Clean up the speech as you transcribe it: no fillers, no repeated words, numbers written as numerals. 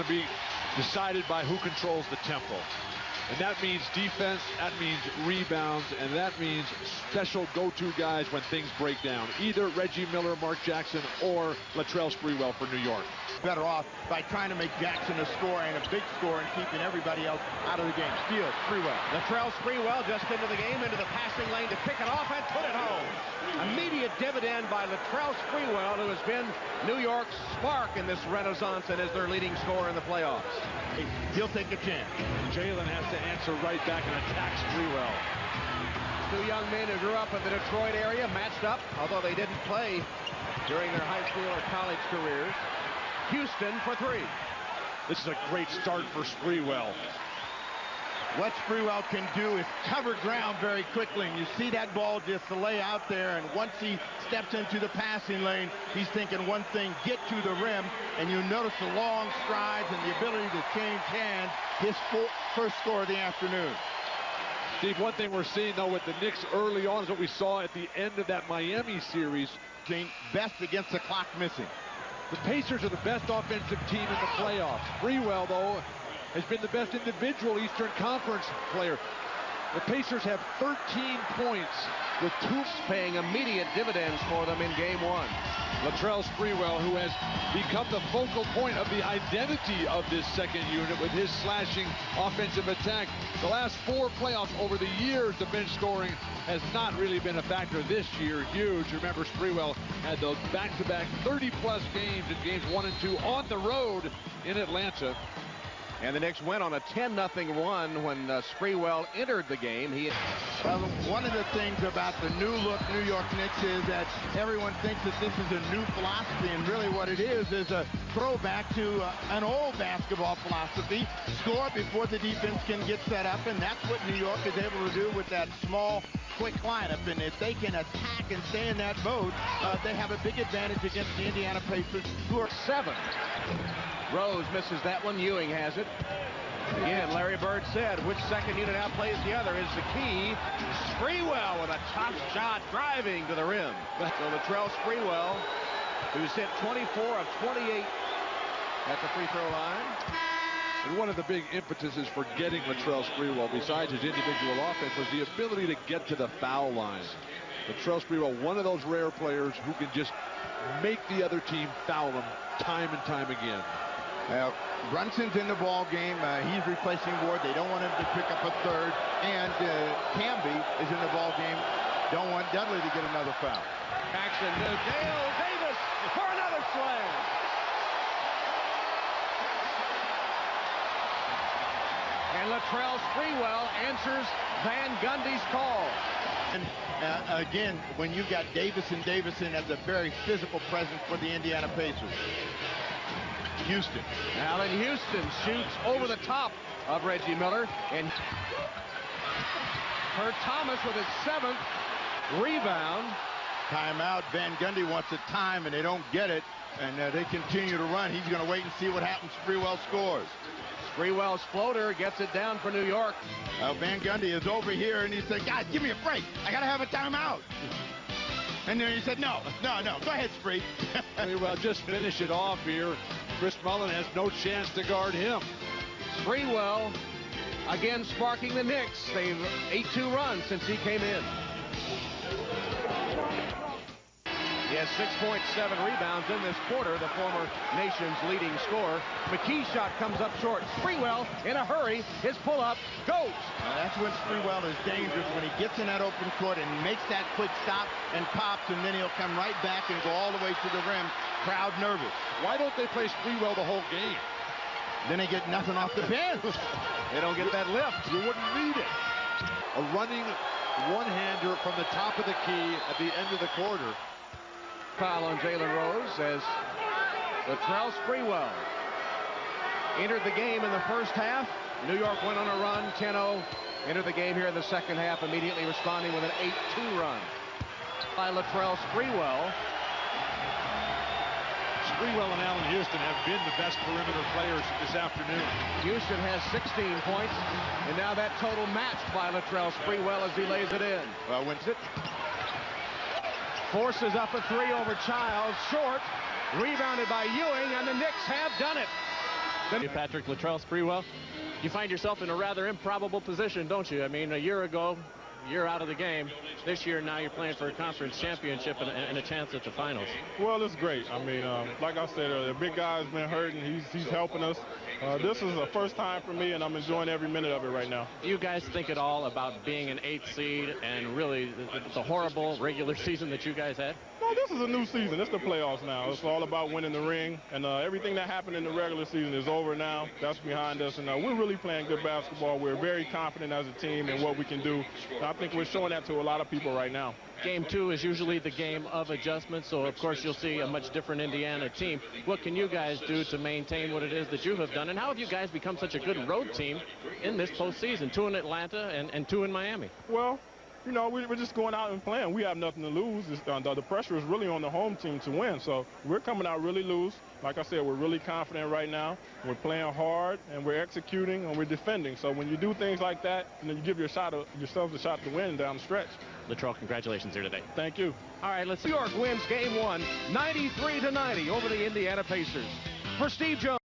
to be decided by who controls the tempo. And that means defense, that means rebounds, and that means special go-to guys when things break down. Either Reggie Miller, Mark Jackson, or Latrell Sprewell for New York. Better off by trying to make Jackson a scorer and a big scorer and keeping everybody else out of the game. Steal, Sprewell. Latrell Sprewell just into the game, into the passing lane to pick it off and put it home. Immediate dividend by Latrell Sprewell, who has been New York's spark in this renaissance and is their leading scorer in the playoffs. He'll take a chance. Jalen has to answer right back and attack Sprewell. Two young men who grew up in the Detroit area matched up, although they didn't play during their high school or college careers. Houston for three. This is a great start for Sprewell. What Sprewell can do is cover ground very quickly, and you see that ball just lay out there, and once he steps into the passing lane, he's thinking one thing, get to the rim, and you notice the long strides and the ability to change hands. His first score of the afternoon. Steve, one thing we're seeing, though, with the Knicks early on is what we saw at the end of that Miami series. Best against the clock missing. The Pacers are the best offensive team in the playoffs. Sprewell, though, has been the best individual Eastern Conference player. The Pacers have 13 points with two, paying immediate dividends for them in game one. Latrell Sprewell, who has become the focal point of the identity of this second unit with his slashing offensive attack. The last four playoffs over the years, the bench scoring has not really been a factor. This year, huge. Remember, Sprewell had those back-to-back 30-plus games in games 1 and 2 on the road in Atlanta. And the Knicks went on a 10-0 run when Sprewell entered the game. Well, one of the things about the new look New York Knicks is that everyone thinks that this is a new philosophy, and really what it is a throwback to an old basketball philosophy. Score before the defense can get set up, and that's what New York is able to do with that small, quick lineup. And if they can attack and stay in that mode, they have a big advantage against the Indiana Pacers, who are 7. Rose misses that one. Ewing has it. Again, Larry Bird said, which second unit outplays the other is the key. Sprewell with a top shot driving to the rim. So Latrell Sprewell, who's hit 24 of 28 at the free throw line. And one of the big impetuses for getting Latrell Sprewell, besides his individual offense, was the ability to get to the foul line. Latrell Sprewell, one of those rare players who can just make the other team foul him time and time again. Brunson's in the ball game. He's replacing Ward. They don't want him to pick up a third. And Camby is in the ball game. Don't want Dudley to get another foul. Action to Dale Davis for another slam. And Latrell Sprewell answers Van Gundy's call. And again, when you've got Davison as a very physical presence for the Indiana Pacers. Houston. Allen Houston shoots over the top of Reggie Miller. And Herb Thomas with his 7th rebound. Timeout. Van Gundy wants a time, and they don't get it. And they continue to run. He's going to wait and see what happens. Sprewell scores. Sprewell's floater gets it down for New York. Van Gundy is over here, and he said, "God, give me a break. I got to have a timeout." And then he said, no, go ahead, Spree. Well, just finish it off here. Chris Mullin has no chance to guard him. Sprewell again sparking the Knicks. They've 8-2 run since he came in. He has 6.7 rebounds in this quarter, the former nation's leading scorer. McKee's shot comes up short. Sprewell in a hurry. His pull-up goes. That's when Sprewell is dangerous, when he gets in that open court and makes that quick stop and pops, and then he'll come right back and go all the way to the rim. Crowd nervous. Why don't they play Sprewell the whole game? Then they get nothing off the bench. They don't get that lift. You wouldn't need it. A running one-hander from the top of the key at the end of the quarter. Foul on Jalen Rose as Latrell Sprewell entered the game in the first half. New York went on a run, 10-0. Entered the game here in the second half, immediately responding with an 8-2 run by Latrell Sprewell. Sprewell and Allen Houston have been the best perimeter players this afternoon. Houston has 16 points, and now that total matched by Latrell Sprewell as he lays it in. Well, wins it. Forces up a 3 over Childs, short, rebounded by Ewing, and the Knicks have done it. Patrick, Latrell Sprewell, you find yourself in a rather improbable position, don't you? I mean, a year ago, you're out of the game. This year, now you're playing for a conference championship and a chance at the finals. Well, it's great. I mean, like I said earlier, the big guy's been hurt, and he's helping us. This is the first time for me, and I'm enjoying every minute of it right now. Do you guys think at all about being an 8th seed and really the horrible regular season that you guys had? No, this is a new season. It's the playoffs now. It's all about winning the ring, and everything that happened in the regular season is over now. That's behind us, and we're really playing good basketball. We're very confident as a team in what we can do, and I think we're showing that to a lot of people right now. Game 2 is usually the game of adjustment, so of course you'll see a much different Indiana team. What can you guys do to maintain what it is that you have done, and how have you guys become such a good road team in this postseason? 2 in Atlanta and 2 in Miami. Well, you know, we're just going out and playing. We have nothing to lose. The pressure is really on the home team to win, so we're coming out really loose. Like I said, we're really confident right now. We're playing hard, and we're executing, and we're defending. So when you do things like that, and then you give yourselves a shot to win down the stretch. Latrell, congratulations here today. Thank you. All right, New York wins Game 1, 93-90 over the Indiana Pacers. For Steve Jones.